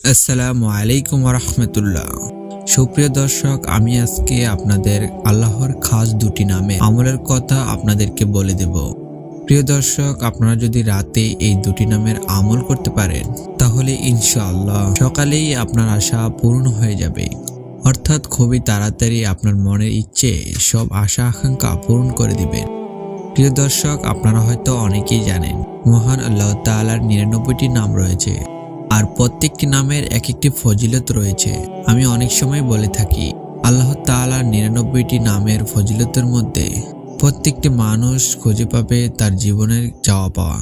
আসসালামু আলাইকুম রাহমাতুল্লাহ। সুপ্রিয় দর্শক, আমি আজকে আপনাদের আল্লাহর খাস দুটি নামে আমলের কথা আপনাদেরকে বলে দেব। প্রিয় দর্শক, আপনারা যদি রাতে এই দুটি নামের আমল করতে পারেন তাহলে ইনশাআল্লাহ সকালেই আপনার আশা পূর্ণ হয়ে যাবে। অর্থাৎ খুবই তাড়াতাড়ি আপনার মনের ইচ্ছে সব আশা আকাঙ্ক্ষা পূরণ করে দিবেন। প্রিয় দর্শক, আপনারা হয়তো অনেকেই জানেন মহান আল্লাহ তাআলার ৯৯টি নাম রয়েছে, আর প্রত্যেকটি নামের এক একটি ফজিলত রয়েছে। আমি অনেক সময় বলে থাকি আল্লাহ তাআলার ৯৯টি নামের ফজিলতের মধ্যে প্রত্যেকটি মানুষ খুঁজে পাবে তার জীবনের চাওয়া পাওয়া।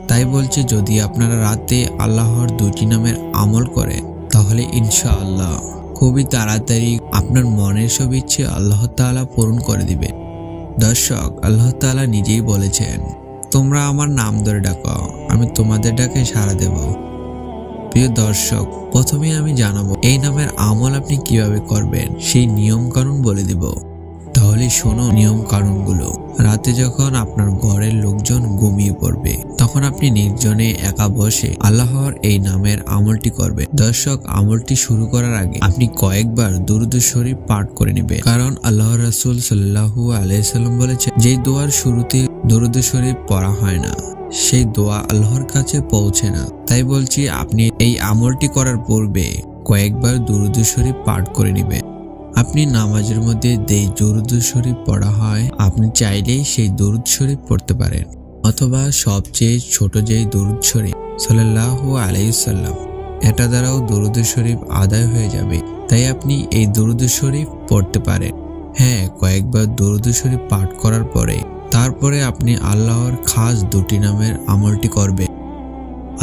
তাই বলছি, যদি আপনারা রাতে আল্লাহর দুটি নামের আমল করেন তাহলে ইনশাআল্লাহ খুবই তাড়াতাড়ি আপনার মনের সব ইচ্ছে আল্লাহ তাআলা পূরণ করে দিবেন। দর্শক, আল্লাহ তাআলা নিজেই বলেছেন, তোমরা আমার নাম ধরে ডাকো, আমি তোমাদের ডাকে সাড়া দেব। প্রিয় দর্শক, প্রথমে আমি জানাবো এই নামের আমল আপনি কিভাবে করবেন, সেই নিয়ম কানুন বলে দিব। তাহলে শোনো নিয়ম কানুনগুলো। রাতে যখন আপনার ঘরের লোকজন ঘুমিয়ে পড়বে তখন আপনি নির্জনে একা বসে আল্লাহর এই নামের আমলটি করবেন। দর্শক, আমলটি শুরু করার আগে আপনি কয়েকবার দুরূদ শরীফ পাঠ করে নেবেন, কারণ আল্লাহ রাসূল সাল্লাল্লাহু আলাইহি সাল্লাম বলেছেন, যে দোয়ার শুরুতে দুরূদ শরীফ পড়া হয় না সেই দোয়া আল্লাহর কাছে পৌঁছে না। তাই বলছি, আপনি এই আমলটি করার পূর্বে কয়েকবার দুরূদ শরীফ পাঠ করে নেবেন। আপনি নামাজের মধ্যে যেই দুরূদ শরীফ পড়া হয় আপনি চাইলেই সেই দুরূদ শরীফ পড়তে পারেন, অথবা সবচেয়ে ছোট যেই দুরূদ শরীফ সাল্লাল্লাহু আলাইহি সাল্লাম, এটা দ্বারাও দুরূদ শরীফ আদায় হয়ে যাবে। তাই আপনি এই দুরূদ শরীফ পড়তে পারেন। হ্যাঁ, কয়েকবার দুরূদ শরীফ পাঠ করার পরে তারপরে আপনি আল্লাহর খাস দুটি নামের আমলটি করবেন।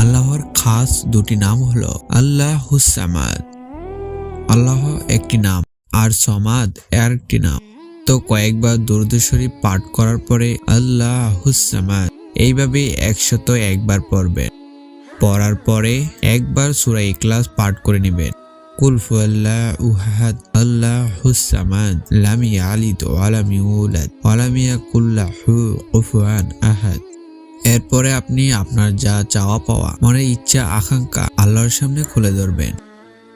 আল্লাহর খাস দুটি নাম হলো আল্লাহুস সামাদ। আল্লাহ একটি নাম আর সমাদ এর একটি নাম। তো কয়েকবার দুরূদ শরীফ পাঠ করার পরে আল্লাহুস সামাদ এইভাবে ১০১ বার পড়বেন। পড়ার পরে একবার সূরা ইখলাস পাঠ করে নেবেন। কুল হুয়াল্লাহু আহাদ আল্লাহুস সামাদ লাম ইয়ালিদ ওয়া লাম ইউলাদ ওয়া লাম ইয়াকুল লাহু কুফুয়ান আহাদ। এরপরে আপনি আপনার যা চাওয়া পাওয়া মনের ইচ্ছা আকাঙ্ক্ষা আল্লাহর সামনে খুলে ধরবেন।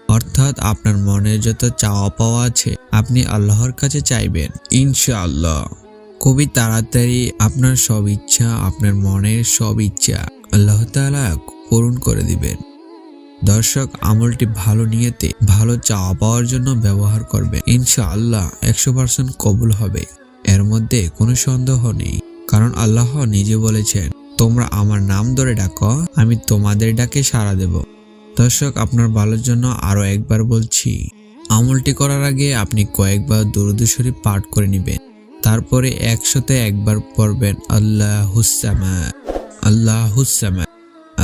অর্থাৎ আপনার মনের যত চাওয়া পাওয়া আছে আপনি আল্লাহর কাছে চাইবেন। ইনশাআল্লাহ খুবই তাড়াতাড়ি আপনার সব ইচ্ছা, আপনার মনের সব ইচ্ছা আল্লাহ তাআলা পূরণ করে দিবেন। দর্শক, আমলটি ভালো নিয়তে ভালো চাওয়া পাওয়ার জন্য ব্যবহার করবেন। ইনশাআল্লাহ ১০০% কবুল হবে, এর মধ্যে কোনো সন্দেহ নেই। কারণ আল্লাহ নিজে বলেছেন, তোমরা আমার নাম ধরে ডাকো, আমি তোমাদের ডাকে সাড়া দেব। দর্শক, আপনার ভালোর জন্য আরো একবার বলছি, আমলটি করার আগে আপনি কয়েকবার দুরূদ শরীফ পাঠ করে নেবেন। তারপরে ১০১ বার পড়বেন আল্লাহুস সামাদ আল্লাহুস সামাদ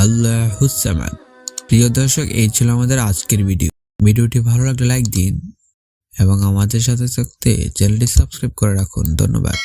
আল্লাহুস সামাদ। প্রিয় দর্শক, এই ছিল আমাদের আজকের ভিডিওটি ভালো লাগলে লাইক দিন এবং আমাদের সাথে থাকতে চ্যানেলটি সাবস্ক্রাইব করে রাখুন। ধন্যবাদ।